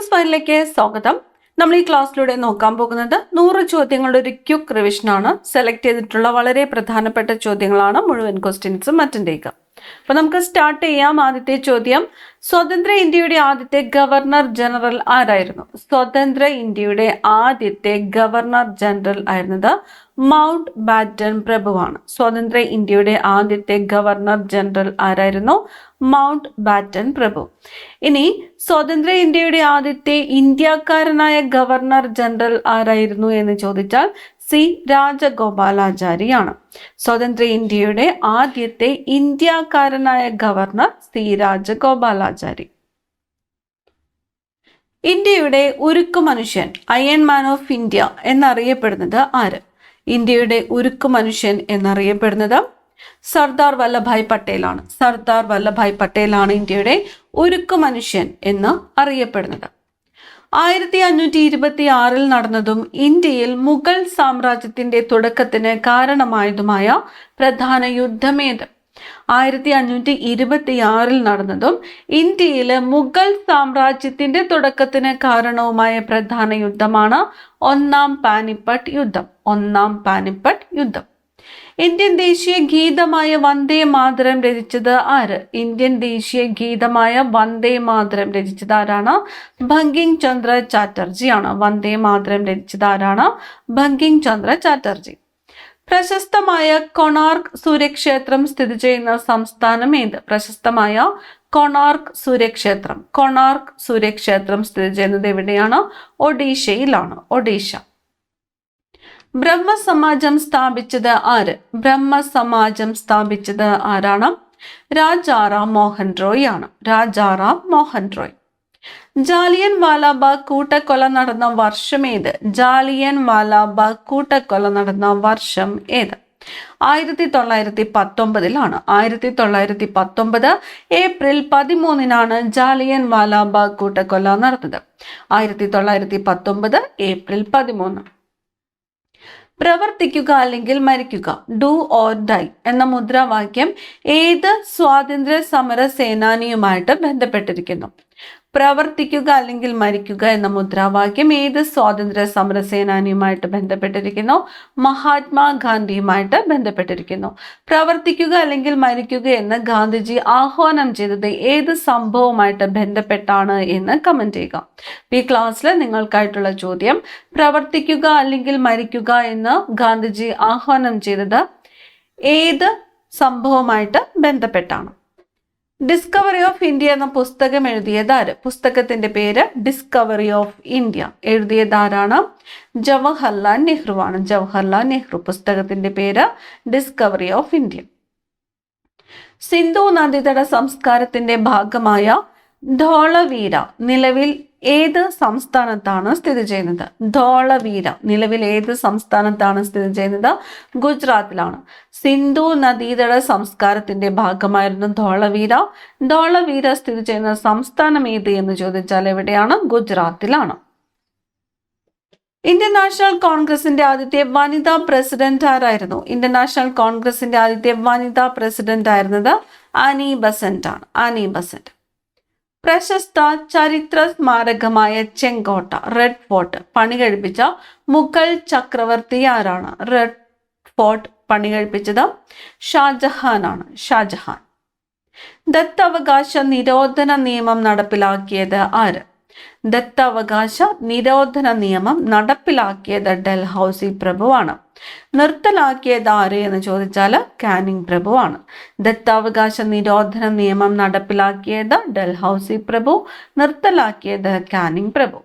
സ്മൈലിലേക്ക് സ്വാഗതം. നമ്മൾ ഈ ക്ലാസ്സിലൂടെ നോക്കാൻ പോകുന്നത് 100 ചോദ്യങ്ങളുടെ ഒരു ക്വിക്ക് റിവിഷൻ ആണ്. സെലക്ട് ചെയ്തിട്ടുള്ള വളരെ പ്രധാനപ്പെട്ട ചോദ്യങ്ങളാണ്. മുഴുവൻ ക്വസ്റ്റ്യൻസും അറ്റൻഡ് ചെയ്യുക. അപ്പൊ നമുക്ക് സ്റ്റാർട്ട് ചെയ്യാം. ആദ്യത്തെ ചോദ്യം, സ്വതന്ത്ര ഇന്ത്യയുടെ ആദ്യത്തെ ഗവർണർ ജനറൽ ആരായിരുന്നു? സ്വതന്ത്ര ഇന്ത്യയുടെ ആദ്യത്തെ ഗവർണർ ജനറൽ ആയിരുന്നത് മൗണ്ട് ബാറ്റൻ പ്രഭുവാണ്. സ്വതന്ത്ര ഇന്ത്യയുടെ ആദ്യത്തെ ഗവർണർ ജനറൽ ആരായിരുന്നു? മൗണ്ട് ബാറ്റൻ പ്രഭു. ഇനി സ്വതന്ത്ര ഇന്ത്യയുടെ ആദ്യത്തെ ഇന്ത്യക്കാരനായ ഗവർണർ ജനറൽ ആരായിരുന്നു എന്ന് ചോദിച്ചാൽ സി രാജഗോപാലാചാരിയാണ്. സ്വതന്ത്ര ഇന്ത്യയുടെ ആദ്യത്തെ ഇന്ത്യക്കാരനായ ഗവർണർ സി രാജഗോപാലാചാരി. ഇന്ത്യയുടെ ഉരുക്കു മനുഷ്യൻ, അയൺ മാൻ ഓഫ് ഇന്ത്യ എന്നറിയപ്പെടുന്നത് ആര്? ഇന്ത്യയുടെ ഉരുക്കു മനുഷ്യൻ എന്നറിയപ്പെടുന്നത് സർദാർ വല്ലഭായ് പട്ടേലാണ്. സർദാർ വല്ലഭായ് പട്ടേലാണ് ഇന്ത്യയുടെ ഉരുക്കു മനുഷ്യൻ എന്ന് അറിയപ്പെടുന്നത്. 1526 നടന്നതും ഇന്ത്യയിൽ മുഗൾ സാമ്രാജ്യത്തിന്റെ തുടക്കത്തിന് കാരണമായതുമായ പ്രധാന യുദ്ധമേത്? 1526 നടന്നതും ഇന്ത്യയിലെ മുഗൾ സാമ്രാജ്യത്തിന്റെ തുടക്കത്തിന് കാരണവുമായ പ്രധാന യുദ്ധമാണ് ഒന്നാം പാനിപ്പട്ട് യുദ്ധം. ഒന്നാം പാനിപ്പട്ട് യുദ്ധം. ഇന്ത്യൻ ദേശീയ ഗീതമായ വന്ദേ മാതരം രചിച്ചത് ആര്? ഇന്ത്യൻ ദേശീയ ഗീതമായ വന്ദേ മാതരം രചിച്ചത് ആരാണ്? ബങ്കിങ് ചന്ദ്ര ചാറ്റർജിയാണ്. വന്ദേ മാതരം രചിച്ചത് ആരാണ്? ബങ്കിങ് ചന്ദ്ര ചാറ്റർജി. പ്രശസ്തമായ കൊണാർക്ക് സൂര്യക്ഷേത്രം സ്ഥിതി ചെയ്യുന്ന സംസ്ഥാനം ഏത്? പ്രശസ്തമായ കൊണാർക്ക് സൂര്യക്ഷേത്രം. കൊണാർക്ക് സൂര്യക്ഷേത്രം സ്ഥിതി ചെയ്യുന്നത് എവിടെയാണ്? ഒഡീഷയിലാണ്. ഒഡീഷ. ബ്രഹ്മസമാജം സ്ഥാപിച്ചത് ആര്? ബ്രഹ്മസമാജം സ്ഥാപിച്ചത് ആരാണ്? രാജാറാം മോഹൻ റോയ് ആണ്. രാജാറാം മോഹൻ റോയ്. ജാലിയൻ വാലാബാഗ് കൂട്ടക്കൊല നടന്ന വർഷം ഏത്? ജാലിയൻ വാലാബാഗ് കൂട്ടക്കൊല നടന്ന വർഷം ഏത്? 1919 1919 ഏപ്രിൽ 13 ജാലിയൻ വാലാബാഗ് കൂട്ടക്കൊല നടന്നത്. 1919 ഏപ്രിൽ 13. പ്രവർത്തിക്കുക അല്ലെങ്കിൽ മരിക്കുക, ഡു ഓർ ഡൈ എന്ന മുദ്രാവാക്യം ഏത് സ്വാതന്ത്ര്യ സമര സേനാനിയുമായിട്ട് ബന്ധപ്പെട്ടിരിക്കുന്നു? പ്രവർത്തിക്കുക അല്ലെങ്കിൽ മരിക്കുക എന്ന മുദ്രാവാക്യം ഏത് സ്വാതന്ത്ര്യ സമര സേനാനിയുമായിട്ട് ബന്ധപ്പെട്ടിരിക്കുന്നു? മഹാത്മാഗാന്ധിയുമായിട്ട് ബന്ധപ്പെട്ടിരിക്കുന്നു. പ്രവർത്തിക്കുക അല്ലെങ്കിൽ മരിക്കുക എന്ന് ഗാന്ധിജി ആഹ്വാനം ചെയ്തത് ഏത് സംഭവവുമായിട്ട് ബന്ധപ്പെട്ടാണ് എന്ന് കമന്റ് ചെയ്യുക. ഈ ക്ലാസ്സിൽ നിങ്ങൾക്കായിട്ടുള്ള ചോദ്യം, പ്രവർത്തിക്കുക അല്ലെങ്കിൽ മരിക്കുക എന്ന് ഗാന്ധിജി ആഹ്വാനം ചെയ്തത് ഏത് സംഭവവുമായിട്ട് ബന്ധപ്പെട്ടാണ്? ഡിസ്കവറി ഓഫ് ഇന്ത്യ എന്ന പുസ്തകം എഴുതിയതാര്? പുസ്തകത്തിന്റെ പേര് ഡിസ്കവറി ഓഫ് ഇന്ത്യ. എഴുതിയതാരാണ്? ജവഹർലാൽ നെഹ്റു ആണ്. ജവഹർലാൽ നെഹ്റു. പുസ്തകത്തിന്റെ പേര് ഡിസ്കവറി ഓഫ് ഇന്ത്യ. സിന്ധു നദീതട സംസ്കാരത്തിന്റെ ഭാഗമായ ധോളവീര നിലവിൽ ഏത് സംസ്ഥാനത്താണ് സ്ഥിതി ചെയ്യുന്നത്? ധോളവീര നിലവിൽ ഏത് സംസ്ഥാനത്താണ് സ്ഥിതി ചെയ്യുന്നത്? ഗുജറാത്തിലാണ്. സിന്ധു നദീതട സംസ്കാരത്തിന്റെ ഭാഗമായിരുന്നു ധോളവീര. ധോളവീര സ്ഥിതി ചെയ്യുന്ന സംസ്ഥാനം ഏത് എന്ന് ചോദിച്ചാൽ എവിടെയാണ്? ഗുജറാത്തിലാണ്. ഇന്ത്യൻ നാഷണൽ കോൺഗ്രസിന്റെ ആദ്യത്തെ വനിതാ പ്രസിഡന്റ് ആരായിരുന്നു? ഇന്ത്യൻ നാഷണൽ കോൺഗ്രസിന്റെ ആദ്യത്തെ വനിതാ പ്രസിഡന്റ് ആയിരുന്നത് ആനി ബസന്റ് ആണ്. Annie Besant. പ്രശസ്ത ചരിത്ര സ്മാരകമായ ചെങ്കോട്ട, റെഡ് ഫോർട്ട് പണി കഴിപ്പിച്ച മുഗൾ ചക്രവർത്തി ആരാണ്? റെഡ് ഫോർട്ട് പണി കഴിപ്പിച്ചത് ഷാജഹാൻ ആണ്. ഷാജഹാൻ. ദത്തവകാശ നിരോധന നിയമം നടപ്പിലാക്കിയത് ആര്? ദത്തവകാശ നിരോധന നിയമം നടപ്പിലാക്കിയത് ഡൽഹൌസി പ്രഭുവാണ്. നിർത്തലാക്കിയത് ആര് എന്ന് ചോദിച്ചാൽ കാനിങ് പ്രഭുവാണ്. ദത്താവകാശ നിരോധന നിയമം നടപ്പിലാക്കിയത് ഡൽഹൌസി പ്രഭു, നിർത്തലാക്കിയത് കാനിങ് പ്രഭു.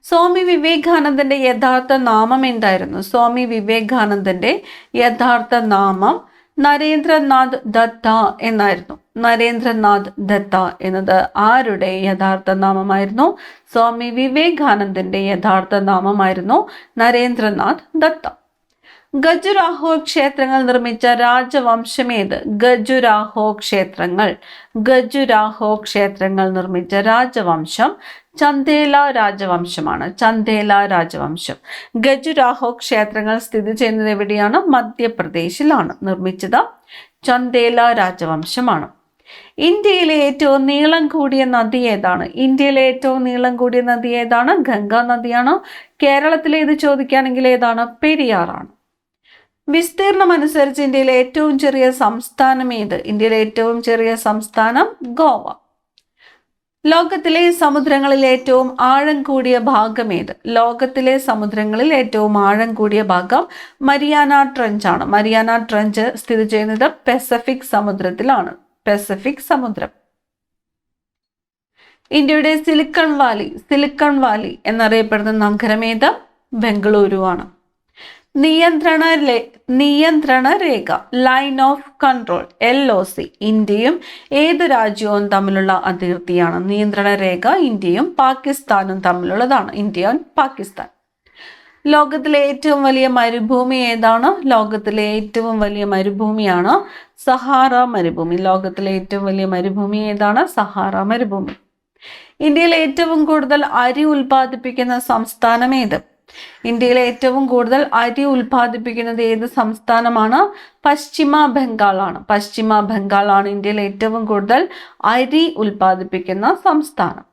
സ്വാമി വിവേകാനന്ദന്റെ യഥാർത്ഥ നാമം എന്തായിരുന്നു? സ്വാമി വിവേകാനന്ദന്റെ യഥാർത്ഥ നാമം നരേന്ദ്രനാഥ് ദത്ത എന്നായിരുന്നു. നരേന്ദ്രനാഥ് ദത്ത എന്നത് ആരുടെ യഥാർത്ഥ നാമമായിരുന്നു? സ്വാമി വിവേകാനന്ദന്റെ യഥാർത്ഥ നാമമായിരുന്നു നരേന്ദ്രനാഥ് ദത്ത. ഖജുരാഹോ ക്ഷേത്രങ്ങൾ നിർമ്മിച്ച രാജവംശം ഏത്? ഖജുരാഹോ ക്ഷേത്രങ്ങൾ. ഖജുരാഹോ ക്ഷേത്രങ്ങൾ നിർമ്മിച്ച രാജവംശം ചന്ദേല രാജവംശമാണ്. ചന്ദേല രാജവംശം. ഖജുരാഹോ ക്ഷേത്രങ്ങൾ സ്ഥിതി ചെയ്യുന്നത് എവിടെയാണ്? മധ്യപ്രദേശിലാണ്. നിർമ്മിച്ചത് ചന്ദേല രാജവംശമാണ്. ഇന്ത്യയിലെ ഏറ്റവും നീളം കൂടിയ നദി ഏതാണ്? ഇന്ത്യയിലെ ഏറ്റവും നീളം കൂടിയ നദി ഏതാണ്? ഗംഗാ നദിയാണ്. കേരളത്തിലെ ഇത് ചോദിക്കുകയാണെങ്കിൽ ഏതാണ്? പെരിയാറാണ്. വിസ്തീർണം അനുസരിച്ച് ഇന്ത്യയിലെ ഏറ്റവും ചെറിയ സംസ്ഥാനം ഏത്? ഇന്ത്യയിലെ ഏറ്റവും ചെറിയ സംസ്ഥാനം ഗോവ. ലോകത്തിലെ സമുദ്രങ്ങളിൽ ഏറ്റവും ആഴം കൂടിയ ഭാഗം ഏത്? ലോകത്തിലെ സമുദ്രങ്ങളിൽ ഏറ്റവും ആഴം കൂടിയ ഭാഗം മരിയാന ട്രഞ്ച് ആണ്. മരിയാന ട്രഞ്ച് സ്ഥിതി ചെയ്യുന്നത് പസഫിക് സമുദ്രത്തിലാണ്. പസഫിക് സമുദ്രം. ഇന്ത്യയുടെ സിലിക്കൺ വാലി എന്നറിയപ്പെടുന്ന നഗരം ഏത്? ബംഗളൂരു ആണ്. നിയന്ത്രണ രേഖ ലൈൻ ഓഫ് കൺട്രോൾ LOC ഇന്ത്യയും ഏത് രാജ്യവും തമ്മിലുള്ള അതിർത്തിയാണ്? നിയന്ത്രണ രേഖ ഇന്ത്യയും പാകിസ്ഥാനും തമ്മിലുള്ളതാണ്. India and Pakistan. ലോകത്തിലെ ഏറ്റവും വലിയ മരുഭൂമി ഏതാണ്? ലോകത്തിലെ ഏറ്റവും വലിയ മരുഭൂമിയാണ് സഹാറ മരുഭൂമി. ലോകത്തിലെ ഏറ്റവും വലിയ മരുഭൂമി ഏതാണ്? സഹാറ മരുഭൂമി. ഇന്ത്യയിൽ ഏറ്റവും കൂടുതൽ അരി ഉൽപ്പാദിപ്പിക്കുന്ന സംസ്ഥാനം ഏത്? ഇന്ത്യയിലെ ഏറ്റവും കൂടുതൽ അരി ഉൽപ്പാദിപ്പിക്കുന്നത് ഏത് സംസ്ഥാനമാണ്? പശ്ചിമ ബംഗാളാണ്. പശ്ചിമ ബംഗാളാണ് ഇന്ത്യയിൽ ഏറ്റവും കൂടുതൽ അരി ഉൽപ്പാദിപ്പിക്കുന്ന സംസ്ഥാനം.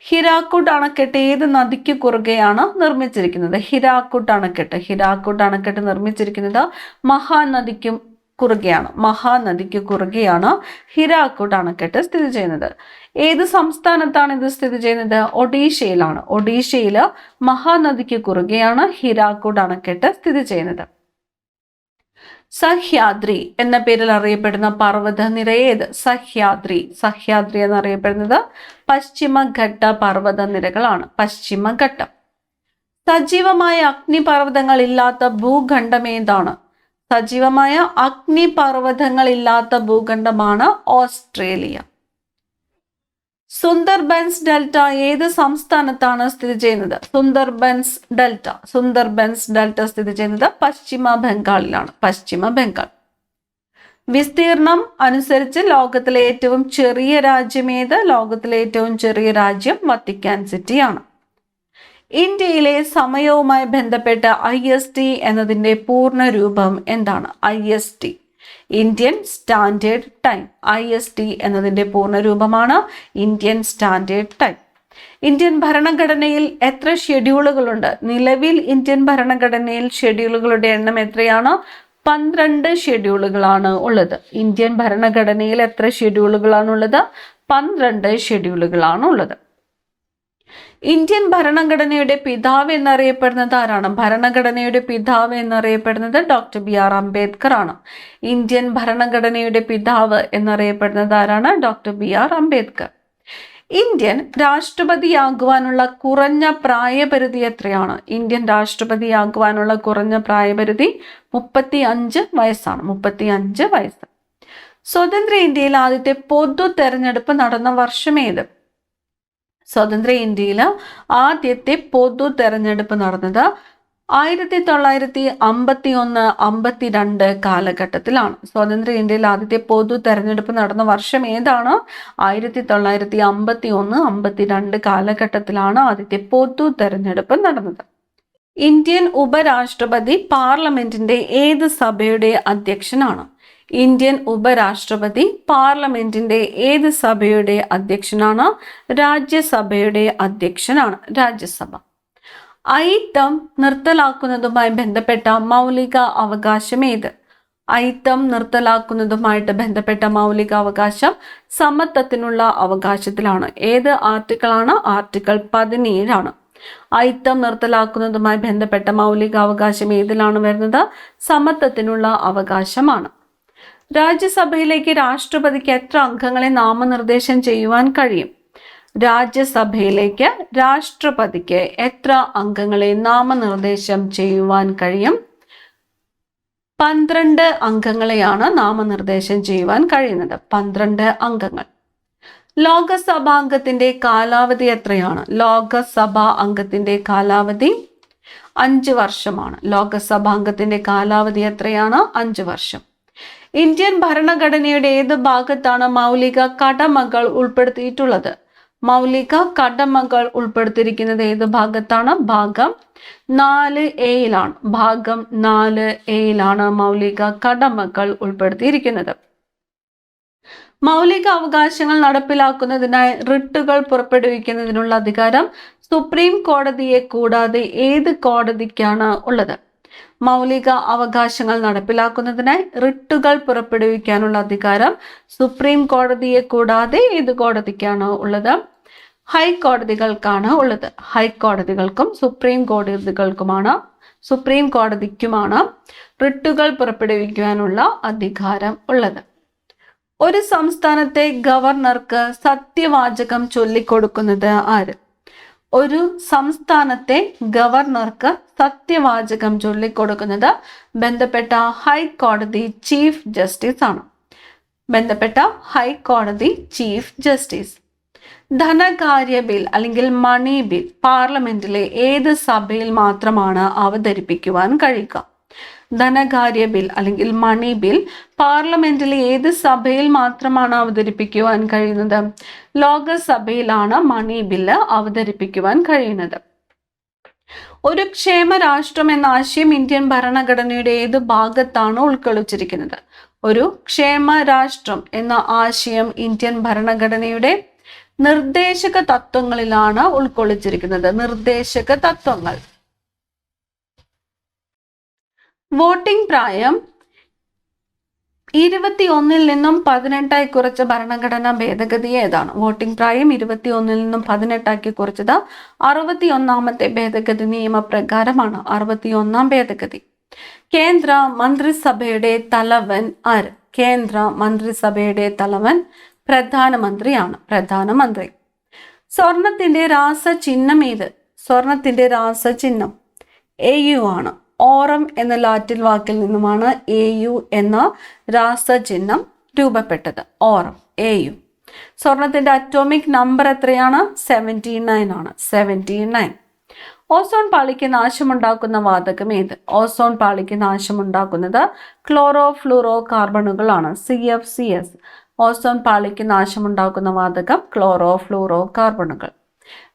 ഹിരാക്കുഡ് അണക്കെട്ട് ഏത് നദിക്ക് കുറുകെയാണ് നിർമ്മിച്ചിരിക്കുന്നത്? ഹിരാക്കുഡ് അണക്കെട്ട് നിർമ്മിച്ചിരിക്കുന്നത് മഹാനദിക്കും കുറുകെയാണ് ഹിരാക്കുഡ് അണക്കെട്ട് സ്ഥിതി ചെയ്യുന്നത്. ഏത് സംസ്ഥാനത്താണ് ഇത് സ്ഥിതി ചെയ്യുന്നത്? ഒഡീഷയിലാണ്. ഒഡീഷയില് മഹാനദിക്ക് കുറുകെയാണ് ഹിരാക്കുഡ് അണക്കെട്ട് സ്ഥിതി ചെയ്യുന്നത്. സഹ്യാദ്രി എന്ന പേരിൽ അറിയപ്പെടുന്ന പർവ്വതനിര ഏത്? സഹ്യാദ്രി എന്നറിയപ്പെടുന്നത് പശ്ചിമഘട്ട പർവ്വതനിരകളാണ്. പശ്ചിമഘട്ടം. സജീവമായ അഗ്നിപർവ്വതങ്ങൾ ഇല്ലാത്ത ഭൂഖണ്ഡം ഏതാണ്? സജീവമായ അഗ്നിപർവ്വതങ്ങളില്ലാത്ത ഭൂഖണ്ഡമാണ് ഓസ്ട്രേലിയ. സുന്ദർബൻസ് ഡെൽറ്റ ഏത് സംസ്ഥാനത്താണ് സ്ഥിതി ചെയ്യുന്നത്? സുന്ദർബൻസ് ഡെൽറ്റ സ്ഥിതി ചെയ്യുന്നത് പശ്ചിമ ബംഗാളിലാണ്. പശ്ചിമ ബംഗാൾ. വിസ്തീർണം അനുസരിച്ച് ലോകത്തിലെ ഏറ്റവും ചെറിയ രാജ്യം ഏത്? ലോകത്തിലെ ഏറ്റവും ചെറിയ രാജ്യം വത്തിക്കാൻ സിറ്റിയാണ്. ഇന്ത്യയിലെ സമയവുമായി ബന്ധപ്പെട്ട IST എന്നതിൻ്റെ പൂർണ്ണ രൂപം എന്താണ്? IST Indian standard time. IST എന്നതിൻ്റെ പൂർണ്ണ രൂപമാണ് ഇന്ത്യൻ സ്റ്റാൻഡേർഡ് ടൈം. ഇന്ത്യൻ ഭരണഘടനയിൽ എത്ര ഷെഡ്യൂളുകളുണ്ട്? നിലവിൽ ഇന്ത്യൻ ഭരണഘടനയിൽ ഷെഡ്യൂളുകളുടെ എണ്ണം എത്രയാണ്? 12 ഷെഡ്യൂളുകളാണ് ഉള്ളത്. ഇന്ത്യൻ ഭരണഘടനയിൽ എത്ര ഷെഡ്യൂളുകളാണുള്ളത്? 12 ഷെഡ്യൂളുകളാണുള്ളത്. ഇന്ത്യൻ ഭരണഘടനയുടെ പിതാവ് എന്നറിയപ്പെടുന്നത് ആരാണ്? ഭരണഘടനയുടെ പിതാവ് എന്നറിയപ്പെടുന്നത് ഡോക്ടർ BR അംബേദ്കർ ആണ്. ഇന്ത്യൻ ഭരണഘടനയുടെ പിതാവ് എന്നറിയപ്പെടുന്നത് ആരാണ്? Doctor BR Ambedkar. ഇന്ത്യൻ രാഷ്ട്രപതിയാകുവാനുള്ള കുറഞ്ഞ പ്രായപരിധി എത്രയാണ്? ഇന്ത്യൻ രാഷ്ട്രപതിയാകുവാനുള്ള കുറഞ്ഞ പ്രായപരിധി 35 വയസ്സാണ്. 35 വയസ്സ്. സ്വതന്ത്ര ഇന്ത്യയിൽ ആദ്യത്തെ പൊതു തെരഞ്ഞെടുപ്പ് നടന്ന വർഷം ഏത്? സ്വതന്ത്ര ഇന്ത്യയിൽ ആദ്യത്തെ പൊതു തെരഞ്ഞെടുപ്പ് നടന്നത് 1951-52 കാലഘട്ടത്തിലാണ്. സ്വതന്ത്ര ഇന്ത്യയിൽ ആദ്യത്തെ പൊതു തെരഞ്ഞെടുപ്പ് നടന്ന വർഷം ഏതാണ്? 1951-52 കാലഘട്ടത്തിലാണ് ആദ്യത്തെ പൊതു തെരഞ്ഞെടുപ്പ് നടന്നത്. ഇന്ത്യൻ ഉപരാഷ്ട്രപതി പാർലമെന്റിന്റെ ഏത് സഭയുടെ അധ്യക്ഷനാണ്? ഇന്ത്യൻ ഉപരാഷ്ട്രപതി പാർലമെന്റിന്റെ ഏത് സഭയുടെ അധ്യക്ഷനാണ്? രാജ്യസഭയുടെ അധ്യക്ഷനാണ്. രാജ്യസഭ. അയിത്തം നിർത്തലാക്കുന്നതുമായി ബന്ധപ്പെട്ട മൗലിക അവകാശം ഏത്? അയിത്തം നിർത്തലാക്കുന്നതുമായിട്ട് ബന്ധപ്പെട്ട മൗലിക അവകാശം സമത്വത്തിനുള്ള അവകാശത്തിലാണ്. ഏത് ആർട്ടിക്കിളാണ്? ആർട്ടിക്കിൾ 17 ആണ്. അയിത്തം നിർത്തലാക്കുന്നതുമായി ബന്ധപ്പെട്ട മൗലിക അവകാശം ഏതിലാണ് വരുന്നത്? സമത്വത്തിനുള്ള അവകാശമാണ്. രാജ്യസഭയിലേക്ക് രാഷ്ട്രപതിക്ക് എത്ര അംഗങ്ങളെ നാമനിർദ്ദേശം ചെയ്യുവാൻ കഴിയും? രാജ്യസഭയിലേക്ക് രാഷ്ട്രപതിക്ക് എത്ര അംഗങ്ങളെ നാമനിർദ്ദേശം ചെയ്യുവാൻ കഴിയും? 12 അംഗങ്ങളെയാണ് നാമനിർദ്ദേശം ചെയ്യുവാൻ കഴിയുന്നത്. 12 അംഗങ്ങൾ. ലോകസഭാംഗത്തിന്റെ കാലാവധി എത്രയാണ്? ലോകസഭാ അംഗത്തിന്റെ കാലാവധി 5 വർഷമാണ്. ലോകസഭാംഗത്തിന്റെ കാലാവധി എത്രയാണ്? 5 വർഷം. ഇന്ത്യൻ ഭരണഘടനയുടെ ഏത് ഭാഗത്താണ് മൗലിക കടമകൾ ഉൾപ്പെടുത്തിയിട്ടുള്ളത്? മൗലിക കടമകൾ ഉൾപ്പെടുത്തിയിരിക്കുന്നത് ഏത് ഭാഗത്താണ്? ഭാഗം 4A-യിലാണ്. ഭാഗം 4A-യിലാണ് മൗലിക കടമകൾ ഉൾപ്പെടുത്തിയിരിക്കുന്നത്. മൗലിക അവകാശങ്ങൾ നടപ്പിലാക്കുന്നതിനായി റിട്ടുകൾ പുറപ്പെടുവിക്കുന്നതിനുള്ള അധികാരം സുപ്രീം കോടതിയെ കൂടാതെ ഏത് കോടതിക്കാണ് ഉള്ളത്? മൗലിക അവകാശങ്ങൾ നടപ്പിലാക്കുന്നതിനായി റിട്ടുകൾ പുറപ്പെടുവിക്കാനുള്ള അധികാരം സുപ്രീം കോടതിയെ കൂടാതെ ഏത് കോടതിക്കാണ് ഉള്ളത്? ഹൈക്കോടതികൾക്കാണ് ഉള്ളത്. ഹൈക്കോടതികൾക്കും സുപ്രീം കോടതിക്കുമാണ് റിട്ടുകൾ പുറപ്പെടുവിക്കുവാനുള്ള അധികാരം ഉള്ളത്. ഒരു സംസ്ഥാനത്തെ ഗവർണർക്ക് സത്യവാചകം ചൊല്ലിക്കൊടുക്കുന്നത് ആര്? ഒരു സംസ്ഥാനത്തെ ഗവർണർക്ക് സത്യവാചകം ചൊല്ലിക്കൊടുക്കുന്നത് ബന്ധപ്പെട്ട ഹൈക്കോടതി ചീഫ് ജസ്റ്റിസ് ആണ്. ബന്ധപ്പെട്ട ഹൈക്കോടതി ചീഫ് ജസ്റ്റിസ്. ധനകാര്യ ബിൽ അല്ലെങ്കിൽ മണി ബിൽ പാർലമെന്റിലെ ഏത് സഭയിൽ മാത്രമാണ് അവതരിപ്പിക്കുവാൻ കഴിയുക? ധനകാര്യ ബിൽ അല്ലെങ്കിൽ മണി ബിൽ പാർലമെന്റിലെ ഏത് സഭയിൽ മാത്രമാണ് അവതരിപ്പിക്കുവാൻ കഴിയുന്നത്? ലോകസഭയിലാണ് മണി ബില്ല് അവതരിപ്പിക്കുവാൻ കഴിയുന്നത്. ഒരു ക്ഷേമ രാഷ്ട്രം എന്ന ആശയം ഇന്ത്യൻ ഭരണഘടനയുടെ ഏത് ഭാഗത്താണ് ഉൾക്കൊള്ളിച്ചിരിക്കുന്നത്? ഒരു ക്ഷേമ രാഷ്ട്രം എന്ന ആശയം ഇന്ത്യൻ ഭരണഘടനയുടെ നിർദ്ദേശക തത്വങ്ങളിലാണ് ഉൾക്കൊള്ളിച്ചിരിക്കുന്നത്. നിർദ്ദേശക തത്വങ്ങൾ. വോട്ടിംഗ് പ്രായം 21 നിന്നും 18 കുറച്ച ഭരണഘടനാ ഭേദഗതി ഏതാണ്? വോട്ടിംഗ് പ്രായം 21 നിന്നും 18 കുറച്ചത് 61ാമത്തെ ഭേദഗതി നിയമപ്രകാരമാണ്. 61ാം ഭേദഗതി. കേന്ദ്ര മന്ത്രിസഭയുടെ തലവൻ ആര്? കേന്ദ്ര മന്ത്രിസഭയുടെ തലവൻ പ്രധാനമന്ത്രിയാണ്. പ്രധാനമന്ത്രി. സ്വർണത്തിന്റെ രാസചിഹ്നം ഏത്? സ്വർണത്തിന്റെ രാസചിഹ്നം AU ആണ്. ഓറം എന്ന ലാറ്റിൻ വാക്കിൽ നിന്നുമാണ് AU എന്ന രാസചിഹ്നം രൂപപ്പെട്ടത്. ഓറം, AU. സ്വർണത്തിന്റെ അറ്റോമിക് നമ്പർ എത്രയാണ്? 79 ആണ്. 79. ഓസോൺ പാളിക്ക് നാശമുണ്ടാക്കുന്ന വാതകം ഏത്? ഓസോൺ പാളിക്ക് നാശമുണ്ടാക്കുന്നത് ക്ലോറോ ഫ്ലൂറോ കാർബണുകളാണ്. CFCS. ഓസോൺ പാളിക്ക് നാശമുണ്ടാക്കുന്ന വാതകം ക്ലോറോ ഫ്ലൂറോ കാർബണുകൾ.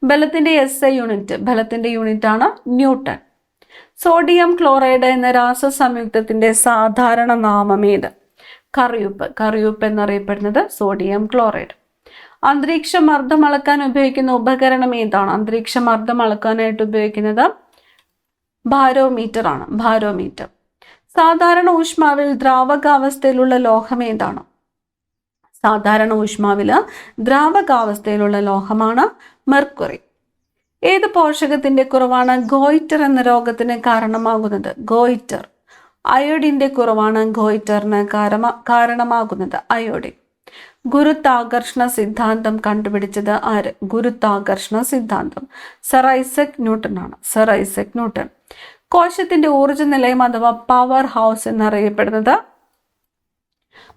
ബലത്തിന്റെ SI യൂണിറ്റ്. ബലത്തിന്റെ യൂണിറ്റ് ആണ് ന്യൂട്ടൺ. സോഡിയം ക്ലോറൈഡ് എന്ന രാസസംയുക്തത്തിന്റെ സാധാരണ നാമം ഏത്? കറിയുപ്പ്. കറിയുപ്പ് എന്നറിയപ്പെടുന്നത് സോഡിയം ക്ലോറൈഡ്. അന്തരീക്ഷ മർദ്ദം അളക്കാൻ ഉപയോഗിക്കുന്ന ഉപകരണം ഏതാണ്? അന്തരീക്ഷ മർദ്ദം അളക്കാനായിട്ട് ഉപയോഗിക്കുന്നത് ബാരോമീറ്റർ ആണ്. ബാരോമീറ്റർ. സാധാരണ ഊഷ്മാവിൽ ദ്രാവകാവസ്ഥയിലുള്ള ലോഹം ഏതാണ്? സാധാരണ ഊഷ്മാവില് ദ്രാവകാവസ്ഥയിലുള്ള ലോഹമാണ് മെർക്കുറി. ഏത് പോഷകത്തിന്റെ കുറവാണ് ഗോയിറ്റർ എന്ന രോഗത്തിന് കാരണമാകുന്നത്? ഗോയിറ്റർ. അയോഡിന്റെ കുറവാണ് ഗോയിറ്ററിന് കാരണമാകുന്നത്. അയോഡിൻ. ഗുരുത്വാകർഷണ സിദ്ധാന്തം കണ്ടുപിടിച്ചത് ആര്? ഗുരുത്വാകർഷണ സിദ്ധാന്തം സർ ഐസക് ന്യൂട്ടൺ ആണ്. Sir Isaac Newton. കോശത്തിന്റെ ഊർജ്ജ നിലയം അഥവാ പവർ ഹൗസ് എന്നറിയപ്പെടുന്നത്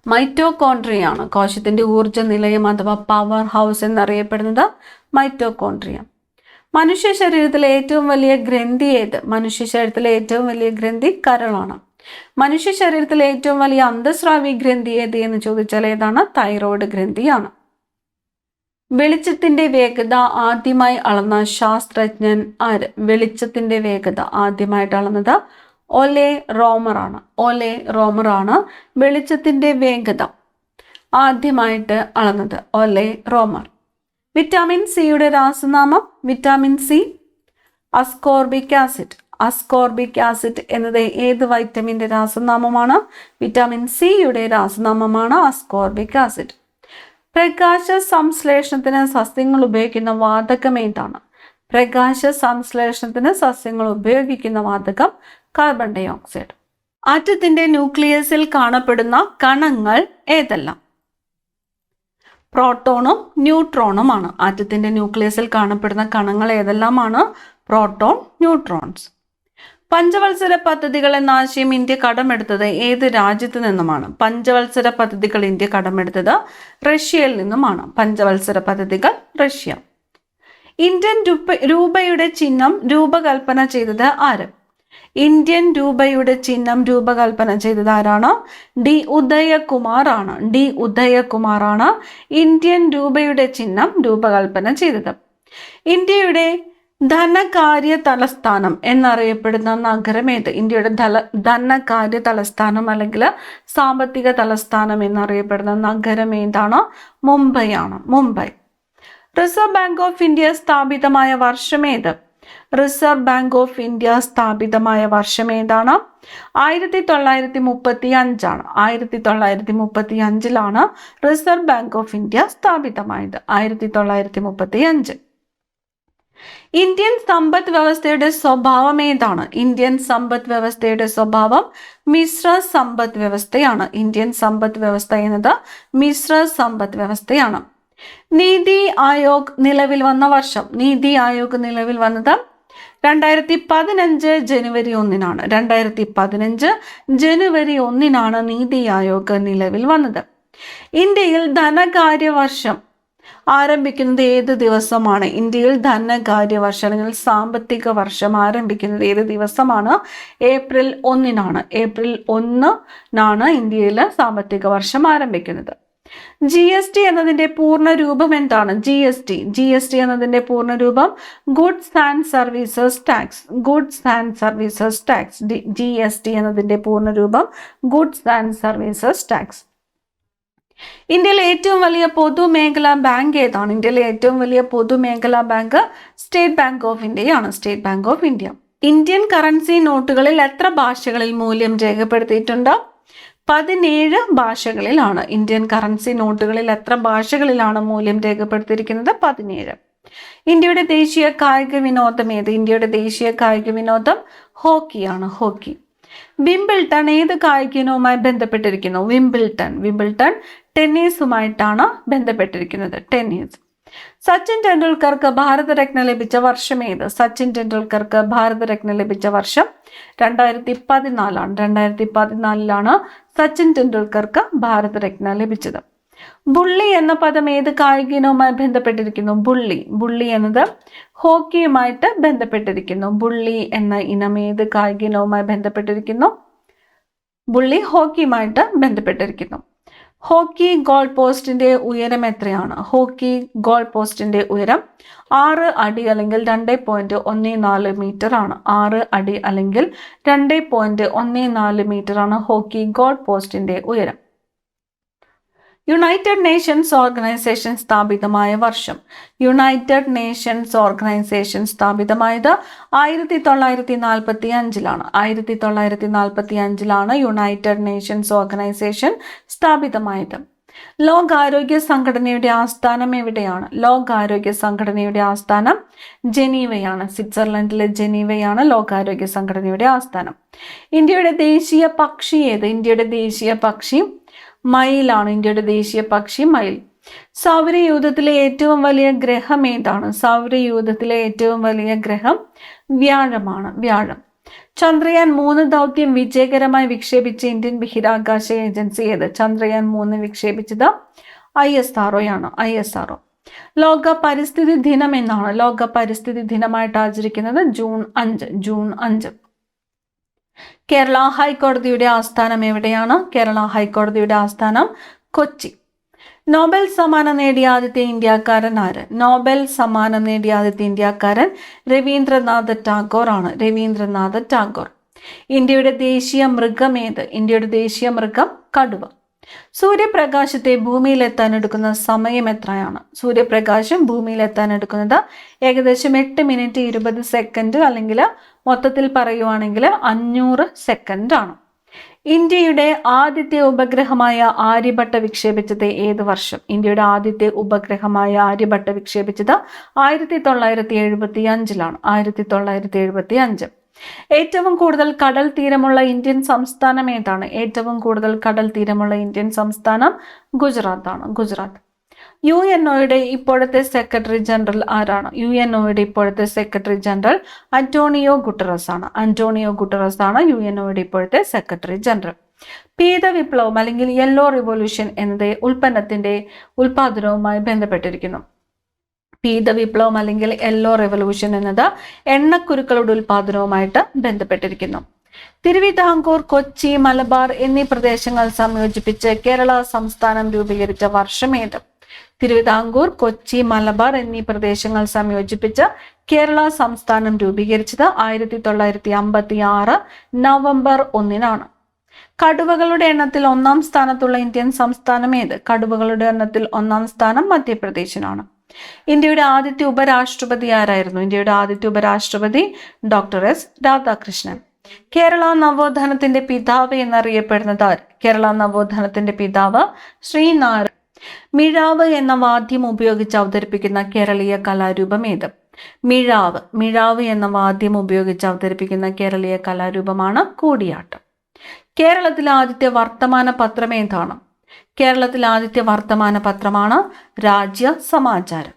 മൈറ്റോകോൺട്രിയാണ്. കോശത്തിന്റെ ഊർജ്ജ നിലയം അഥവാ പവർ ഹൗസ് എന്നറിയപ്പെടുന്നത് മൈറ്റോകോൺട്രിയ. മനുഷ്യ ശരീരത്തിലെ ഏറ്റവും വലിയ ഗ്രന്ഥി ഏത്? മനുഷ്യ ശരീരത്തിലെ ഏറ്റവും വലിയ ഗ്രന്ഥി കരളാണ്. മനുഷ്യ ശരീരത്തിലെ ഏറ്റവും വലിയ അന്തസ്രാവി ഗ്രന്ഥി ഏത് എന്ന് ചോദിച്ചാൽ ഏതാണ്? തൈറോയ്ഡ് ഗ്രന്ഥിയാണ്. വെളിച്ചത്തിന്റെ വേഗത ആദ്യമായി അളന്ന ശാസ്ത്രജ്ഞൻ ആര്? വെളിച്ചത്തിന്റെ വേഗത ആദ്യമായിട്ട് അളന്നത് ഒലെ റോമർ ആണ്. ഒലെ റോമർ ആണ് വെളിച്ചത്തിന്റെ വേഗത ആദ്യമായിട്ട് അളന്നത്. ഒലെ റോമർ. വിറ്റാമിൻ സിയുടെ രാസനാമം? Vitamin C ascorbic acid. Ascorbic acid എന്നത് ഏത് വൈറ്റമിൻ്റെ രാസനാമമാണ്? വിറ്റാമിൻ സിയുടെ രാസനാമമാണ് അസ്കോർബിക് ആസിഡ്. പ്രകാശ സംശ്ലേഷണത്തിന് സസ്യങ്ങൾ ഉപയോഗിക്കുന്ന വാതകം ഏതാണ്? പ്രകാശ സംശ്ലേഷണത്തിന് സസ്യങ്ങൾ ഉപയോഗിക്കുന്ന വാതകം കാർബൺ ഡൈ ഓക്സൈഡ്. ആറ്റത്തിന്റെ ന്യൂക്ലിയസിൽ കാണപ്പെടുന്ന കണങ്ങൾ ഏതെല്ലാം? പ്രോട്ടോണും ന്യൂട്രോണുമാണ്. ആറ്റത്തിന്റെ ന്യൂക്ലിയസിൽ കാണപ്പെടുന്ന കണങ്ങൾ ഏതെല്ലാമാണ്? Proton, neutrons. പഞ്ചവത്സര പദ്ധതികൾ എന്ന ആശയം ഇന്ത്യ കടമെടുത്തത് ഏത് രാജ്യത്തു നിന്നുമാണ്? പഞ്ചവത്സര പദ്ധതികൾ ഇന്ത്യ കടമെടുത്തത് റഷ്യയിൽ നിന്നുമാണ്. പഞ്ചവത്സര പദ്ധതികൾ റഷ്യ. ഇന്ത്യൻ രൂപയുടെ ചിഹ്നം രൂപകൽപ്പന ചെയ്തത് ആര്? ഇന്ത്യൻ രൂപയുടെ ചിഹ്നം രൂപകൽപ്പന ചെയ്തത് ആരാണ്? ഡി ഉദയകുമാർ ആണ്. ഡി ഉദയകുമാർ ആണ് ഇന്ത്യൻ രൂപയുടെ ചിഹ്നം രൂപകൽപ്പന ചെയ്തത്. ഇന്ത്യയുടെ ധനകാര്യ തലസ്ഥാനം എന്നറിയപ്പെടുന്ന നഗരം ഏത്? ഇന്ത്യയുടെ ധനകാര്യ തലസ്ഥാനം അല്ലെങ്കിൽ സാമ്പത്തിക തലസ്ഥാനം എന്നറിയപ്പെടുന്ന നഗരം ഏതാണ്? മുംബൈ ആണ്. Mumbai. Reserve bank of India സ്ഥാപിതമായ വർഷം ഏത്? റിസർവ് ബാങ്ക് ഓഫ് ഇന്ത്യ സ്ഥാപിതമായ വർഷം ഏതാണ്? 1935 1935 റിസർവ് ബാങ്ക് ഓഫ് ഇന്ത്യ സ്ഥാപിതമായത്. 1935. ഇന്ത്യൻ സമ്പദ് വ്യവസ്ഥയുടെ സ്വഭാവം ഏതാണ്? ഇന്ത്യൻ സമ്പദ് വ്യവസ്ഥയുടെ സ്വഭാവം മിശ്ര സമ്പദ് വ്യവസ്ഥയാണ്. ഇന്ത്യൻ സമ്പദ് വ്യവസ്ഥ എന്നത് മിശ്ര സമ്പദ് വ്യവസ്ഥയാണ്. നീതി ആയോഗ് നിലവിൽ വന്ന വർഷം? നീതി ആയോഗ് നിലവിൽ വന്നത് 2015 ജനുവരി 1 2015 ജനുവരി 1 നീതി ആയോഗ് നിലവിൽ വന്നത്. ഇന്ത്യയിൽ ധനകാര്യ വർഷം ആരംഭിക്കുന്നത് ഏത് ദിവസമാണ്? ഇന്ത്യയിൽ ധനകാര്യ വർഷം അല്ലെങ്കിൽ സാമ്പത്തിക വർഷം ആരംഭിക്കുന്നത് ഏത് ദിവസമാണ്? ഏപ്രിൽ 1 ഏപ്രിൽ 1 ഇന്ത്യയിൽ സാമ്പത്തിക വർഷം ആരംഭിക്കുന്നത്. GST എന്നതിന്റെ പൂർണ്ണ രൂപം എന്താണ്? GST എന്നതിന്റെ പൂർണ്ണ രൂപം goods and services tax. Goods and services tax. GST എന്നതിന്റെ പൂർണ്ണ രൂപം ഗുഡ്സ് ആൻഡ് സർവീസസ് ടാക്സ്. ഇന്ത്യയിലെ ഏറ്റവും വലിയ പൊതുമേഖലാ ബാങ്ക് ഏതാണ്? ഇന്ത്യയിലെ ഏറ്റവും വലിയ പൊതുമേഖലാ ബാങ്ക് സ്റ്റേറ്റ് ബാങ്ക് ഓഫ് ഇന്ത്യയാണ്. State Bank of India. Indian currency നോട്ടുകളിൽ എത്ര ഭാഷകളിൽ മൂല്യം രേഖപ്പെടുത്തിയിട്ടുണ്ട്? 17 ഭാഷകളിലാണ്. ഇന്ത്യൻ കറൻസി നോട്ടുകളിൽ എത്ര ഭാഷകളിലാണ് മൂല്യം രേഖപ്പെടുത്തിയിരിക്കുന്നത്? 17. ഇന്ത്യയുടെ ദേശീയ കായിക വിനോദം ഏത്? ഇന്ത്യയുടെ ദേശീയ കായിക വിനോദം ഹോക്കിയാണ്. ഹോക്കി. വിംബിൾട്ടൺ ഏത് കായിക ഇനവുമായി ബന്ധപ്പെട്ടിരിക്കുന്നു? വിംബിൾട്ടൺ ടെന്നീസുമായിട്ടാണ് ബന്ധപ്പെട്ടിരിക്കുന്നത്. ടെന്നീസ്. സച്ചിൻ ടെണ്ടുൽക്കർക്ക് ഭാരതരത്ന ലഭിച്ച വർഷം ഏത്? സച്ചിൻ ടെണ്ടുൽക്കർക്ക് ഭാരതരത്ന ലഭിച്ച വർഷം 2014 2014 സച്ചിൻ ടെണ്ടുൽക്കർക്ക് ഭാരതരത്ന ലഭിച്ചത്. ബുള്ളി എന്ന പദം ഏത് കായിക ഇനവുമായി ബന്ധപ്പെട്ടിരിക്കുന്നു? ബുള്ളി എന്നത് ഹോക്കിയുമായിട്ട് ബന്ധപ്പെട്ടിരിക്കുന്നു. ബുള്ളി എന്ന ഇനം ഏത് കായിക ഇനവുമായി ബന്ധപ്പെട്ടിരിക്കുന്നു? ബുള്ളി ഹോക്കിയുമായിട്ട് ബന്ധപ്പെട്ടിരിക്കുന്നു. ഹോക്കി ഗോൾ പോസ്റ്റിന്റെ ഉയരം എത്രയാണ്? ഹോക്കി ഗോൾ പോസ്റ്റിന്റെ ഉയരം 6 അടി അല്ലെങ്കിൽ 2.14 മീറ്റർ ആണ്. 6 അടി അല്ലെങ്കിൽ 2.14 മീറ്റർ ആണ് ഹോക്കി ഗോൾ പോസ്റ്റിന്റെ ഉയരം. യുണൈറ്റഡ് നേഷൻസ് ഓർഗനൈസേഷൻ സ്ഥാപിതമായ വർഷം? യുണൈറ്റഡ് നേഷൻസ് ഓർഗനൈസേഷൻ സ്ഥാപിതമായത് 1945 1945 യുണൈറ്റഡ് നേഷൻസ് ഓർഗനൈസേഷൻ സ്ഥാപിതമായത്. ലോകാരോഗ്യ സംഘടനയുടെ ആസ്ഥാനം എവിടെയാണ്? ലോകാരോഗ്യ സംഘടനയുടെ ആസ്ഥാനം ജനീവയാണ്. സ്വിറ്റ്സർലൻഡിലെ ജനീവയാണ് ലോകാരോഗ്യ സംഘടനയുടെ ആസ്ഥാനം. ഇന്ത്യയുടെ ദേശീയ പക്ഷി ഏത്? ഇന്ത്യയുടെ ദേശീയ പക്ഷി മയിലാണ്. ഇന്ത്യയുടെ ദേശീയ പക്ഷി മയിൽ. സൗരയൂഥത്തിലെ ഏറ്റവും വലിയ ഗ്രഹം ഏതാണ്? സൗരയൂഥത്തിലെ ഏറ്റവും വലിയ ഗ്രഹം വ്യാഴമാണ്. വ്യാഴം. ചന്ദ്രയാൻ 3 ദൗത്യം വിജയകരമായി വിക്ഷേപിച്ച ഇന്ത്യൻ ബഹിരാകാശ ഏജൻസി ഏത്? ചന്ദ്രയാൻ 3 വിക്ഷേപിച്ചത് ISRO ആണ്. ISRO. ലോക പരിസ്ഥിതി ദിനം എന്നാണ്? ലോക പരിസ്ഥിതി ദിനമായിട്ട് ആചരിക്കുന്നത് ജൂൺ 5. കേരള ഹൈക്കോടതിയുടെ ആസ്ഥാനം എവിടെയാണ്? കേരള ഹൈക്കോടതിയുടെ ആസ്ഥാനം കൊച്ചി. നോബൽ സമ്മാനം നേടിയ ആദ്യത്തെ ഇന്ത്യക്കാരൻ ആര്? നോബൽ സമ്മാനം നേടിയ ആദ്യത്തെ ഇന്ത്യക്കാരൻ രവീന്ദ്രനാഥ് ടാഗോർ ആണ്. രവീന്ദ്രനാഥ് ടാഗോർ. ഇന്ത്യയുടെ ദേശീയ മൃഗം ഏത്? ഇന്ത്യയുടെ ദേശീയ മൃഗം കടുവ. സൂര്യപ്രകാശത്തെ ഭൂമിയിലെത്താൻ എടുക്കുന്ന സമയം എത്രയാണ്? സൂര്യപ്രകാശം ഭൂമിയിലെത്താൻ എടുക്കുന്നത് ഏകദേശം 8 മിനിറ്റ് 20 സെക്കൻഡ് അല്ലെങ്കിൽ മൊത്തത്തിൽ പറയുവാണെങ്കിൽ 500 സെക്കൻഡ് ആണ്. ഇന്ത്യയുടെ ആദ്യത്തെ ഉപഗ്രഹമായ ആര്യഭട്ട വിക്ഷേപിച്ചത് ഏത് വർഷം? ഇന്ത്യയുടെ ആദ്യത്തെ ഉപഗ്രഹമായ ആര്യഭട്ട വിക്ഷേപിച്ചത് 1975 1975. ഏറ്റവും കൂടുതൽ കടൽ തീരമുള്ള ഇന്ത്യൻ സംസ്ഥാനം ഏതാണ്? ഏറ്റവും കൂടുതൽ കടൽ തീരമുള്ള ഇന്ത്യൻ സംസ്ഥാനം ഗുജറാത്താണ്. ഗുജറാത്ത്. UNOയുടെ ഇപ്പോഴത്തെ സെക്രട്ടറി ജനറൽ ആരാണ്? UNOയുടെ ഇപ്പോഴത്തെ സെക്രട്ടറി ജനറൽ അന്റോണിയോ ഗുട്ടറസ് ആണ്. അന്റോണിയോ ഗുട്ടറസ് ആണ് UNOയുടെ ഇപ്പോഴത്തെ സെക്രട്ടറി ജനറൽ. പീത വിപ്ലവം അല്ലെങ്കിൽ യെല്ലോ റിവല്യൂഷൻ എന്നത് ഉൽപ്പന്നത്തിന്റെ ഉൽപാദനവുമായി ബന്ധപ്പെട്ടിരിക്കുന്നു. പീത വിപ്ലവം അല്ലെങ്കിൽ യെല്ലോ റെവല്യൂഷൻ എന്നത് എണ്ണക്കുരുക്കളുടെ ഉൽപാദനവുമായിട്ട് ബന്ധപ്പെട്ടിരിക്കുന്നു. തിരുവിതാംകൂർ, കൊച്ചി, മലബാർ എന്നീ പ്രദേശങ്ങൾ സംയോജിപ്പിച്ച് കേരള സംസ്ഥാനം രൂപീകരിച്ച വർഷം ഏത്? തിരുവിതാംകൂർ, കൊച്ചി, മലബാർ എന്നീ പ്രദേശങ്ങൾ സംയോജിപ്പിച്ച് കേരള സംസ്ഥാനം രൂപീകരിച്ചത് 1956 നവംബർ 1-നാണ്. കടുവകളുടെ എണ്ണത്തിൽ 1-ാം സ്ഥാനത്തുള്ള ഇന്ത്യൻ സംസ്ഥാനം ഏത്? കടുവകളുടെ എണ്ണത്തിൽ 1-ാം സ്ഥാനം മധ്യപ്രദേശിനാണ്. ഇന്ത്യയുടെ ആദ്യത്തെ ഉപരാഷ്ട്രപതി ആരായിരുന്നു? ഇന്ത്യയുടെ ആദ്യത്തെ ഉപരാഷ്ട്രപതി ഡോക്ടർ എസ് രാധാകൃഷ്ണൻ. കേരള നവോത്ഥാനത്തിന്റെ പിതാവ് എന്നറിയപ്പെടുന്നത് ആര്? കേരള നവോത്ഥാനത്തിന്റെ പിതാവ് ശ്രീനാരായണ. മിഴാവ് എന്ന വാദ്യം ഉപയോഗിച്ച് അവതരിപ്പിക്കുന്ന കേരളീയ കലാരൂപം ഏത്? മിഴാവ് എന്ന വാദ്യം ഉപയോഗിച്ച് അവതരിപ്പിക്കുന്ന കേരളീയ കലാരൂപമാണ് കൂടിയാട്ടം. കേരളത്തിലെ ആദ്യത്തെ വർത്തമാന പത്രം ഏതാണ്? കേരളത്തിലെ ആദ്യത്തെ വർത്തമാന പത്രമാണ് രാജ്യസമാചാരം.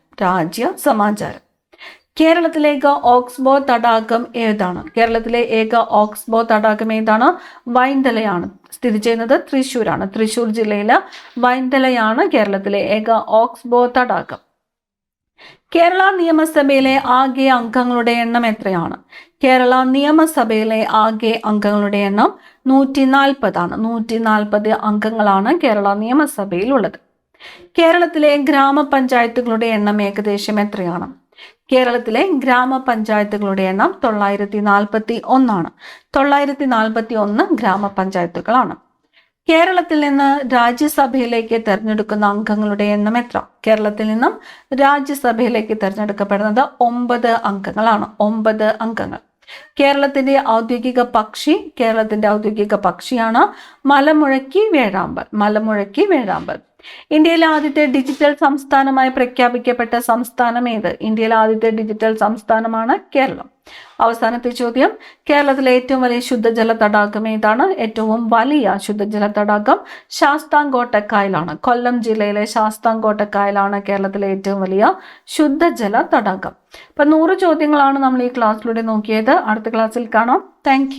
കേരളത്തിലെ ഏക ഓക്സ്ബോ തടാകം ഏതാണ്? കേരളത്തിലെ ഏക ഓക്സ്ബോ തടാകം ഏതാണ്? വൈന്തലയാണ്. സ്ഥിതി ചെയ്യുന്നത് തൃശ്ശൂരാണ്. തൃശ്ശൂർ ജില്ലയിലെ വൈന്തലയാണ് കേരളത്തിലെ ഏക ഓക്സ്ബോ തടാകം. കേരള നിയമസഭയിലെ ആകെ അംഗങ്ങളുടെ എണ്ണം എത്രയാണ്? കേരള നിയമസഭയിലെ ആകെ അംഗങ്ങളുടെ എണ്ണം 140 ആണ്. 140 അംഗങ്ങളാണ് കേരള നിയമസഭയിൽ ഉള്ളത്. കേരളത്തിലെ ഗ്രാമപഞ്ചായത്തുകളുടെ എണ്ണം ഏകദേശം എത്രയാണ്? കേരളത്തിലെ ഗ്രാമപഞ്ചായത്തുകളുടെ എണ്ണം 941 ആണ്. 941 ഗ്രാമപഞ്ചായത്തുകളാണ്. കേരളത്തിൽ നിന്ന് രാജ്യസഭയിലേക്ക് തെരഞ്ഞെടുക്കുന്ന അംഗങ്ങളുടെ എണ്ണം എത്ര? കേരളത്തിൽ നിന്നും രാജ്യസഭയിലേക്ക് തെരഞ്ഞെടുക്കപ്പെടുന്നത് 9 അംഗങ്ങളാണ്. 9 അംഗങ്ങൾ. കേരളത്തിന്റെ ഔദ്യോഗിക പക്ഷിയാണ് മലമുഴക്കി വേഴാമ്പൽ. ഇന്ത്യയിലെ ആദ്യത്തെ ഡിജിറ്റൽ സംസ്ഥാനമായി പ്രഖ്യാപിക്കപ്പെട്ട സംസ്ഥാനം ഏത്? ഇന്ത്യയിലെ ആദ്യത്തെ ഡിജിറ്റൽ സംസ്ഥാനമാണ് കേരളം. അവസാനത്തെ ചോദ്യം, കേരളത്തിലെ ഏറ്റവും വലിയ ശുദ്ധജല തടാകം ഏതാണ്? ഏറ്റവും വലിയ ശുദ്ധജല തടാകം ശാസ്താംകോട്ടക്കായലാണ്. കൊല്ലം ജില്ലയിലെ ശാസ്താംകോട്ടക്കായലാണ് കേരളത്തിലെ ഏറ്റവും വലിയ ശുദ്ധജല തടാകം. 100 ചോദ്യങ്ങളാണ് നമ്മൾ ഈ ക്ലാസ്സിലൂടെ നോക്കിയത്. അടുത്ത ക്ലാസ്സിൽ കാണാം. താങ്ക്